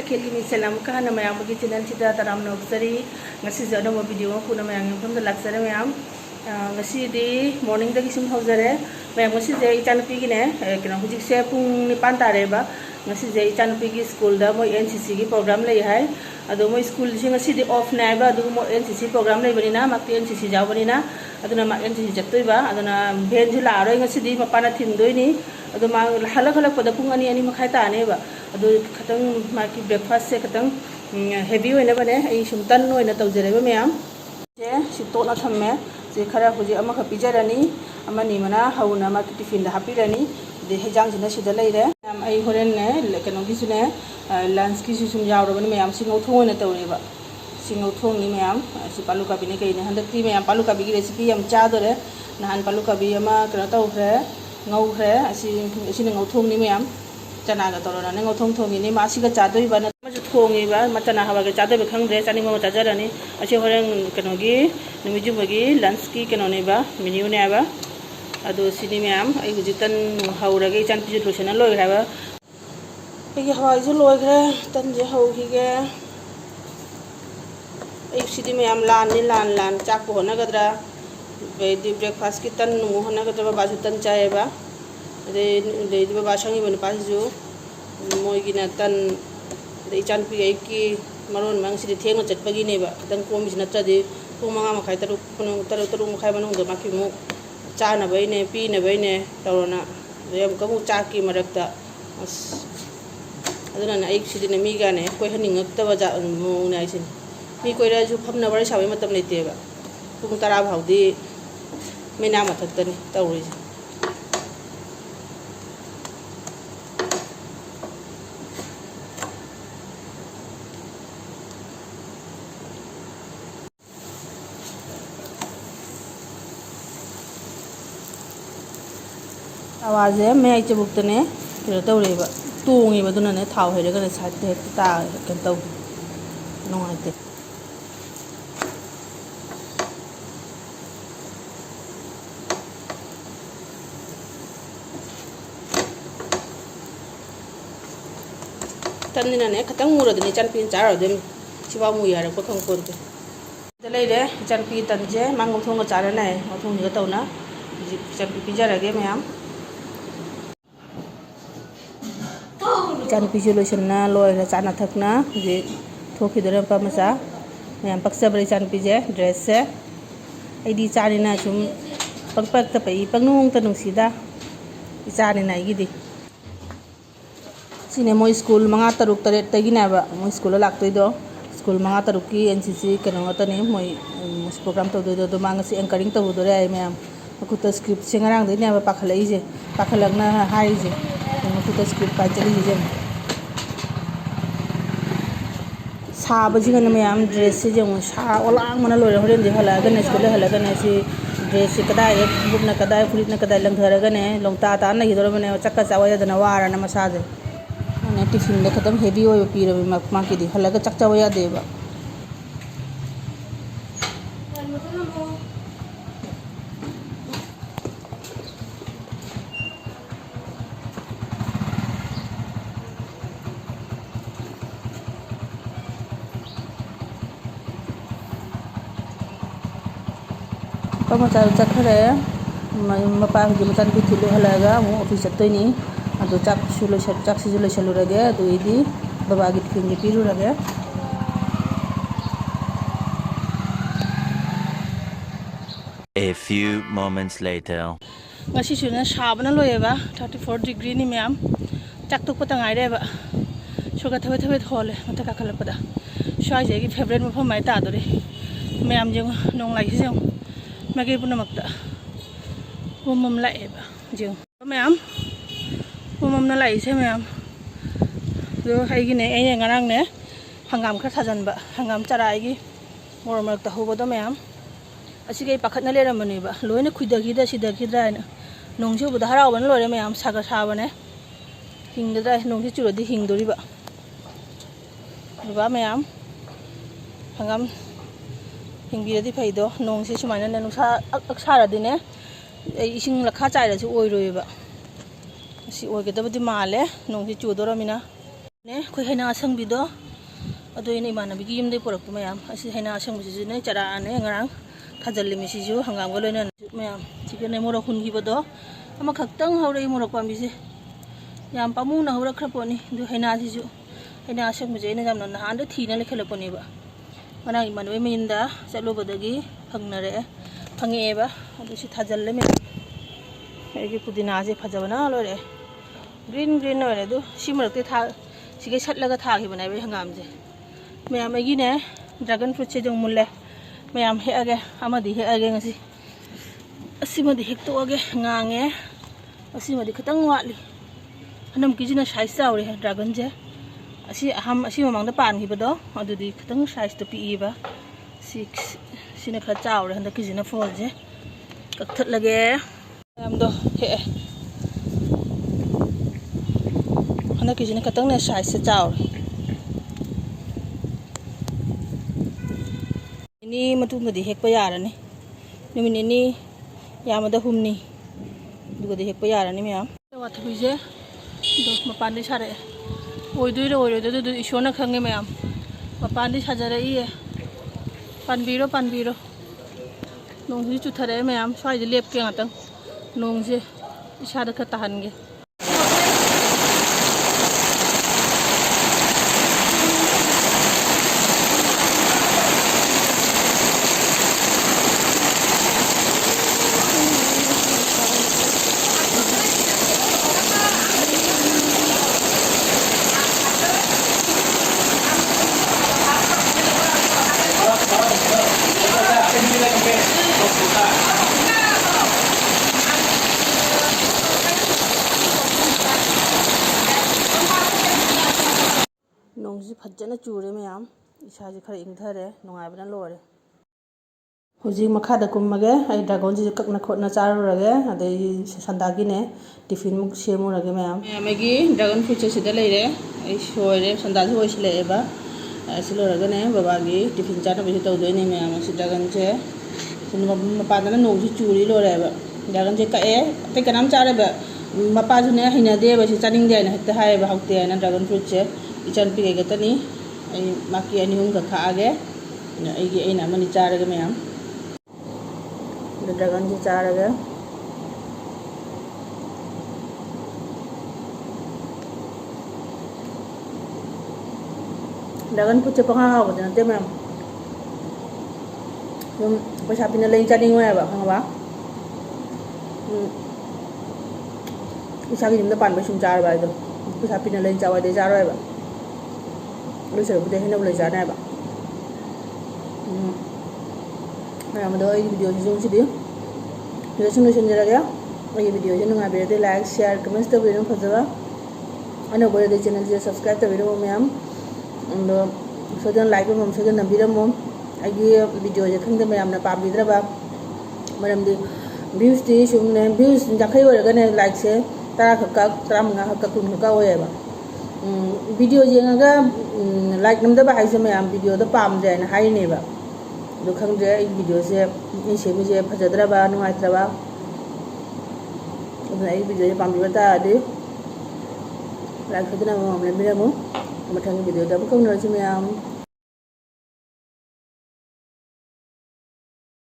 Kelly Miselam Kana Mayam Channel Chita Taram Noxari, Nasi Zano video, Puna Mayam from the Luxury Mayam, Nasi the morning the Kisum Hosere, Mayamasi Chan Pigine, Kanahujik Pung Pantareba, Nasi Chan Pigi School, the Mo NCC program lay high, Adomo School City off Naba, Dumo NCC program Laborina, Maki NCC Javanina, Aduna NCC Jatuba, Aduna Benjula, Ring City, Mapana Tindoni. Ado mang halak pada pungani ani makai ta ne ba ado khatang maki breakfast se khatang heavy hoina bane ai sumtan hoina tawjare ba meyam je si to na thamme je khara huji ama kha pijarani ama ni mana hauna ma tiffin da hapirani de hejang jina sida leire am ai horen ne kano gi sune lunch ki sum jawro bane meyam singau thong hoina tawre ba singau thong ni meyam si palu kabi ne kai ne handakti meyam palu kabi gi recipe am cha dore nahan palu kabi ama kana tawre ngau khre asi ngau thong ni mayam chana ga torona ngau thong ni ma si ga cha doi ba na ma ju thong ni ba ma chana ha ba ga cha doi khang de chani ma cha jara ni asi horeng keno gi numi ju bagi lunch ki keno ne ba menu ne ba ado sini mayam ai hu jitan haura ge chan pi ju sena loi ha ba ai hawai ju loi khre tan je hau hi ge ai sidi mayam lan chak po na gadra di breakfast ki tan nu hona ka ba ju tan chae ba de ba sangi ban pa ju moi gi na tan de chan pi ai ki maron mang si theng chat pagi ne ba tan ko mi na tra de ko manga ma khai taru ma khai banung da ma ki mu cha na bai ne pi na bai ne tawrona de am ka mu cha ki marak ta aduna na ai si de mi ga ne koi haning ngak ta ba ja mu na sin mi koi ra ju pham na bar sawi matam le te ba pung tara bhaudi Mina mathakani tawri आवाज है मैं इचे बुक्तने kilo तवरे बा तोंगी बदुना ने थाव हेरे गने साथे ता कन तव नोंगाते tanina ne khatang mura de chan pin char dem chiwa mu yar ko thong por de le de chan pi tan je mang ngom thong char na ngom thong ni ga taw na chan pi jar ge mayam chan pi solution na loi ra chana thak na je thoki de pa ma sa mayam paksa bre chan pi je dress se ai di chani na chum pak pak ta pai pangnung ta nung sida i chani na gi di sine moi school manga taruk taret tagi na ba moi school laktoi do school manga taruk ki NCC keno atani moi program to do manga si anchoring to do re ma'am akuta script singarang de na ba pakhalai je pakhalak na hai je akuta script pa chali je sa ba ji gana ma'am dress je mo sa olang mana lore horen de hala gana school hala gana si dress kadai bubna kadai furit na kadai lang dhara gane longta ta na hidoro mane chakka chawa ya dana wara na masaje tiffin de khatam heavy hoy pira ma ki di halaga chak chawa ya deba pama chak khare ma pa ji matan ki thilu halaga mo office chattoi ni ado chak silo chalo rage ado idi baba git fingi piru rage A few moments later ngasi suna sabana loyeba 34 degree ni ma'am chak tok pata ngai re ba soga thabe thole mata ka khala pada shai je gi favorite mo pham mai ta dore ma'am jeng nong lai jeng magi puna makta mom lai ba jeng ma'am mom na lai se ma'am do hai gi ne ai ngarang ne hangam kha sajan ba hangam charai gi mor mar ta hobo do ma'am asi gai pakhat na lera mani ba loina khudagi da sida khidra na nongju bu da haraw ban lore ma'am saga saba ne hingda nongju churo di hingdori ba ma'am hangam hingbi di phaido nong se sumaina na nusa aksara di ne ising lakha chai ra su oi roi ba si oi ge da budi male nong ji chu do ramina 네, 거의 해나 성비도 어도이네 이만나비기 임대 보락도 마ям 아시 해나 성비지네 짜라네 ngarang 타절림이시죠 한강 걸려는 마ям 지금에 뭐라 훈기보도 아마 각당 하우레 뭐라 밤비지 양 빠무나 하우라 크라포니 도 해나시죠 해나 성비지네 잠는 한데 티나 레켈로포니 바 ngarang 이만왜 민다 짤로버더기 방나래 방에바 아도시 타절림이 여기 부디나지 파자바나 로레 green 노래도 심을 때 다 시계 샷라가 다 기분에 왜 한가함지 매암 애기네 드래곤 프루트 좀 물래 매암 해하게 아마디 해하게 ngasi 아시마디 핵도하게 ngang 아시마디 그땅 와리 한남 기지나 사이즈 아우래 드래곤 제 아시 마망다 빤 기버도 어두디 그땅 사이즈도 피이바 시네 khá chào rồi 한다 기지나 폴 제 깍틀라게 매암도 해 하나 기준에 같은 내 사이즈 짜오. ini matunda di hek payarani numi ni yamada humni duga di hek payarani meyam watha bije do mapandi sare oidoi do ishona khange meyam mapandi sajare iye panbiro nongji chuthare meyam swai lep ke ngatang nongje isada kha tahange nongji phajjana chure meyam isaji khara ingthare nungaibana lore hoji makhada kummage ai dragon ji kakna khotna charurage adai sandagi ne tiffin muk semurage meyam megi dragon fruit sida leire ai soire sandaji hoisile eba silorage ne babagi tiffin chana bisi tawdoi ne meyam si dragon je sunu mapadana nongji churi lore eba dragon je ka e te kanam chare ba mapaju ne hinade ba si chaning de na hekta hai ba hokte na dragon fruit je ican pi ga tani ai maki ani hum ka khaage ai gi ai na mani charaga meyam dragon ji charaga dragon puche pa ha ba na te meyam yum pa sapi na lein chaning wa ba hang ba isa gi nim da pan ba sum char ba do pa sapi na lein chawa de charo ba bây giờ có thể hình dung giá này bạn làm đó video dùng chỉ đi video chúng tôi ra cái cái video cho nên bây giờ like share comment तो video phát ra anh ở bây giờ channel cho subscribe तो video में हम số dân like của mình số dân làm video mình cái video cho không thể mình làm là pam video ba mình làm đi views đi chúng nên views chắc hay rồi cái này like share ta các mình học các cùng các vậy bạn video jengaga like namda ba haise mayam video da pam je na hai ne ba do khang je video se ni se mi je phajadra ba nu aitra ba ai video je pam ba ta de like khadna mo amle mira mo mathang video da ba khong no je mayam